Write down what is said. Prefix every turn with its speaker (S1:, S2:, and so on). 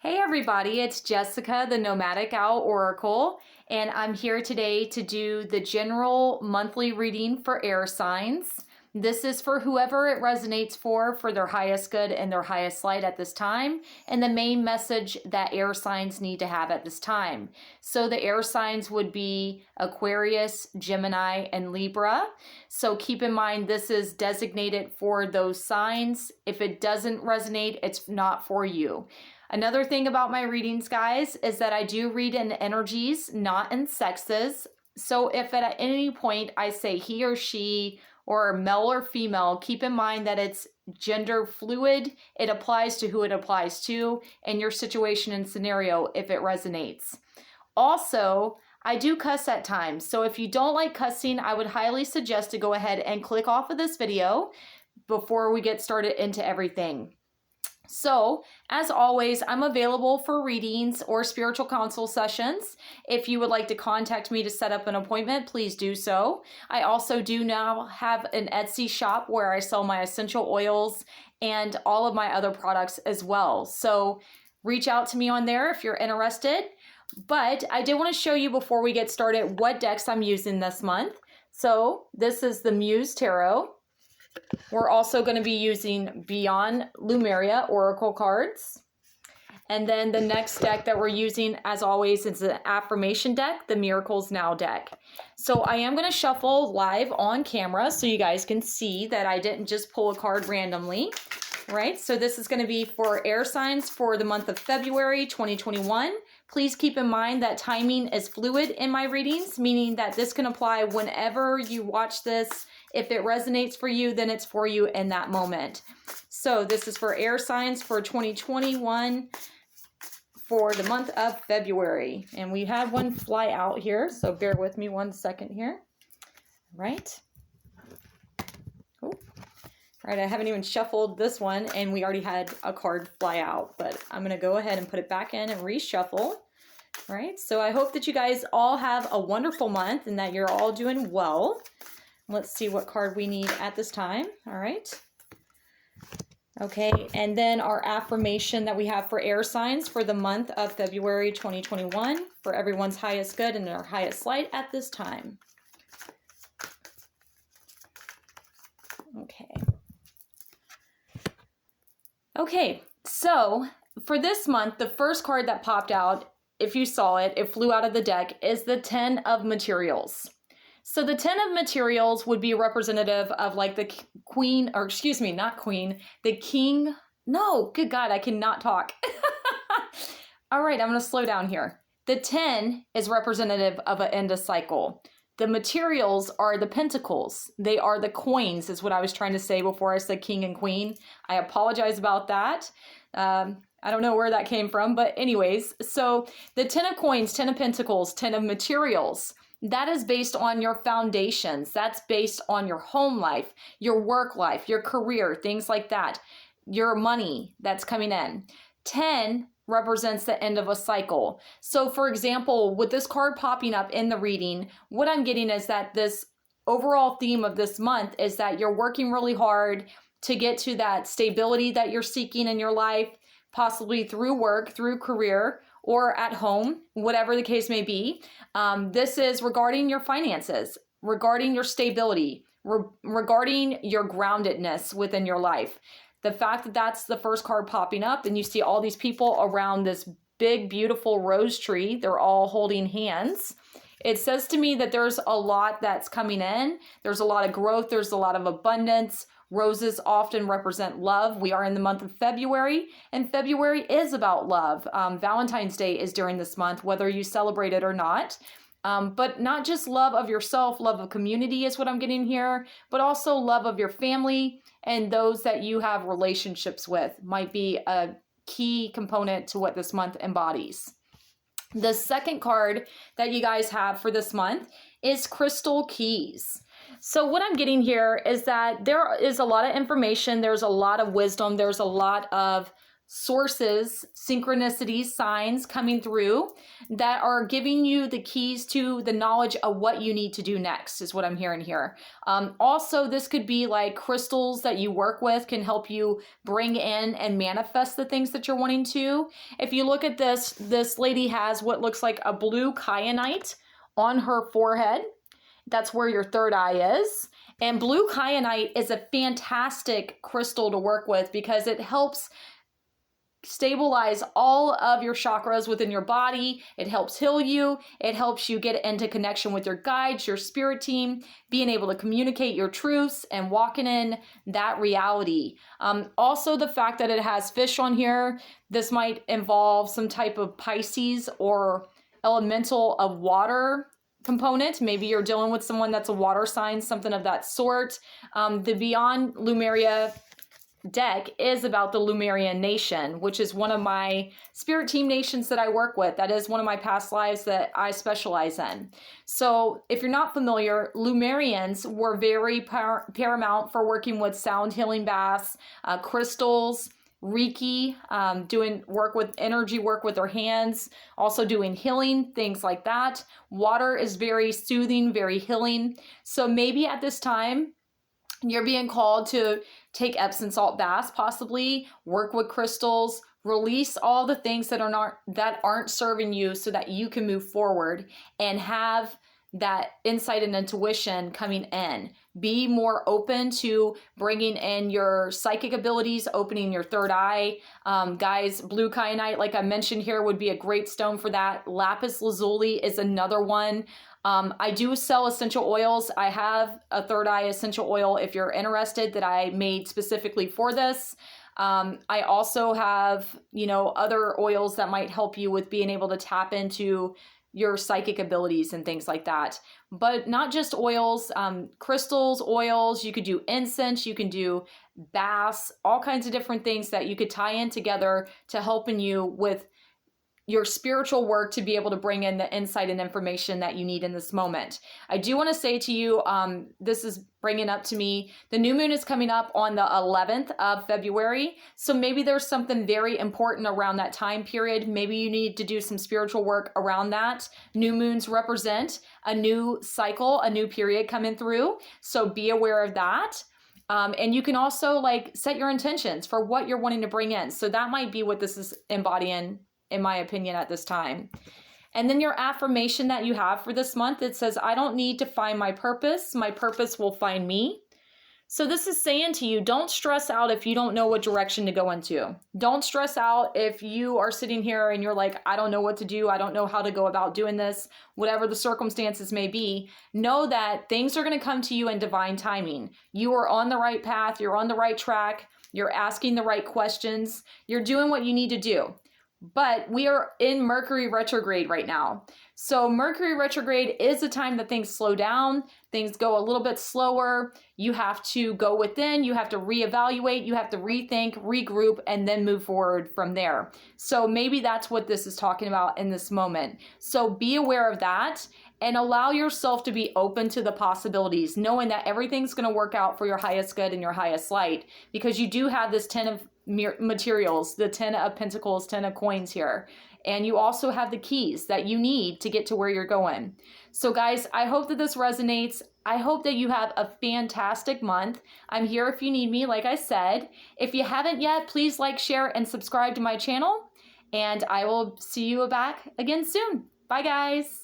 S1: Hey everybody, it's Jessica, the Nomadic Owl Oracle, and I'm here today to do the general monthly reading for air signs. This is for whoever it resonates for their highest good and their highest light at this time, and the main message that air signs need to have at this time. So the air signs would be Aquarius, Gemini, and Libra. So keep in mind this is designated for those signs. If it doesn't resonate, it's not for you. Another thing about my readings, guys, is that I do read in energies, not in sexes. So if at any point I say he or she or male or female, keep in mind that it's gender fluid. It applies to who it applies to and your situation and scenario if it resonates. Also, I do cuss at times. So if you don't like cussing, I would highly suggest to go ahead and click off of this video before we get started into everything. So, as always, I'm available for readings or spiritual counsel sessions. If you would like to contact me to set up an appointment, please do so. I also do now have an Etsy shop where I sell my essential oils and all of my other products as well. So, reach out to me on there if you're interested. But I did want to show you before we get started what decks I'm using this month. So, this is the Muse Tarot. We're also going to be using Beyond Lumeria Oracle cards. And then the next deck that we're using, as always, is the affirmation deck, the Miracles Now deck. So I am going to shuffle live on camera so you guys can see that I didn't just pull a card randomly, right? So this is going to be for air signs for the month of February 2021. Please keep in mind that timing is fluid in my readings, meaning that this can apply whenever you watch this. If it resonates for you, then it's for you in that moment. So this is for air signs for 2021 for the month of February. And we had one fly out here, so bear with me 1 second here. Right. Oh. All right, I haven't even shuffled this one, and we already had a card fly out, but I'm going to go ahead and put it back in and reshuffle. Right, so I hope that you guys all have a wonderful month and that you're all doing well. Let's see what card we need at this time. All right. Okay, and then our affirmation that we have for air signs for the month of February 2021 for everyone's highest good and their highest light at this time. Okay. Okay, so for this month, the first card that popped out, if you saw it, it flew out of the deck, is the 10 of Materials. So the 10 of Materials would be representative of like the queen, or excuse me, not queen, the king. No, good God, I cannot talk. All right, I'm going to slow down here. The 10 is representative of an end of cycle. The materials are the pentacles. They are the coins, is what I was trying to say before I said king and queen. I apologize about that. I don't know where that came from, but anyways, so the 10 of coins, 10 of pentacles, 10 of materials, that is based on your foundations. That's based on your home life, your work life, your career, things like that, your money that's coming in. 10 represents the end of a cycle. So for example, with this card popping up in the reading, what I'm getting is that this overall theme of this month is that you're working really hard to get to that stability that you're seeking in your life, possibly through work, through career, or at home, whatever the case may be. This is regarding your finances, regarding your stability, regarding your groundedness within your life. The fact that that's the first card popping up and you see all these people around this big, beautiful rose tree, they're all holding hands. It says to me that there's a lot that's coming in. There's a lot of growth. There's a lot of abundance. Roses often represent love. We are in the month of February, and February is about love. Valentine's Day is during this month, whether you celebrate it or not. But not just love of yourself, love of community is what I'm getting here, but also love of your family and those that you have relationships with might be a key component to what this month embodies. The second card that you guys have for this month is Crystal Keys. So what I'm getting here is that there is a lot of information, there's a lot of wisdom, there's a lot of sources, synchronicities, signs coming through that are giving you the keys to the knowledge of what you need to do next, is what I'm hearing here. Also, this could be like crystals that you work with can help you bring in and manifest the things that you're wanting to. If you look at this lady has what looks like a blue kyanite on her forehead. That's where your third eye is. And blue kyanite is a fantastic crystal to work with because it helps stabilize all of your chakras within your body. It helps heal you. It helps you get into connection with your guides, your spirit team, being able to communicate your truths and walking in that reality. Also, the fact that it has fish on here, this might involve some type of Pisces or elemental of water component. Maybe you're dealing with someone that's a water sign, something of that sort. The Beyond Lemuria deck is about the Lemurian nation, which is one of my spirit team nations that I work with. That is one of my past lives that I specialize in. So if you're not familiar, Lemurians were very paramount for working with sound healing baths, crystals, Reiki, doing work with energy work with their hands, also doing healing, things like that. Water is very soothing, very healing. So maybe at this time, you're being called to take Epsom salt baths, possibly work with crystals, release all the things that aren't serving you so that you can move forward and have that insight and intuition coming in. Be more open to bringing in your psychic abilities, opening your third eye. Guys, blue kyanite, like I mentioned here, would be a great stone for that. Lapis lazuli is another one. I do sell essential oils. I have a third eye essential oil if you're interested that I made specifically for this. I also have, other oils that might help you with being able to tap into your psychic abilities and things like that. But not just oils, crystals, oils, you could do incense, you can do baths, all kinds of different things that you could tie in together to helping you with your spiritual work to be able to bring in the insight and information that you need in this moment. I do want to say to you, this is bringing up to me, the new moon is coming up on the 11th of February. So maybe there's something very important around that time period. Maybe you need to do some spiritual work around that. New moons represent a new cycle, a new period coming through. So be aware of that. And you can also set your intentions for what you're wanting to bring in. So that might be what this is embodying, in my opinion, at this time. And then your affirmation that you have for this month, it says, I don't need to find my purpose will find me. So this is saying to you, don't stress out if you don't know what direction to go into. Don't stress out if you are sitting here and you're like, I don't know what to do. I don't know how to go about doing this, whatever the circumstances may be. Know that things are going to come to you in divine timing. You are on the right path. You're on the right track. You're asking the right questions. You're doing what you need to do. But we are in Mercury retrograde right now. So Mercury retrograde is a time that things slow down, things go a little bit slower. You have to go within, you have to reevaluate, you have to rethink, regroup, and then move forward from there. So maybe that's what this is talking about in this moment. So be aware of that and allow yourself to be open to the possibilities, knowing that everything's going to work out for your highest good and your highest light, because you do have this 10 of materials, the 10 of pentacles, 10 of coins here. And you also have the keys that you need to get to where you're going. So guys, I hope that this resonates. I hope that you have a fantastic month. I'm here if you need me, like I said. If you haven't yet, please like, share, and subscribe to my channel. And I will see you back again soon. Bye guys.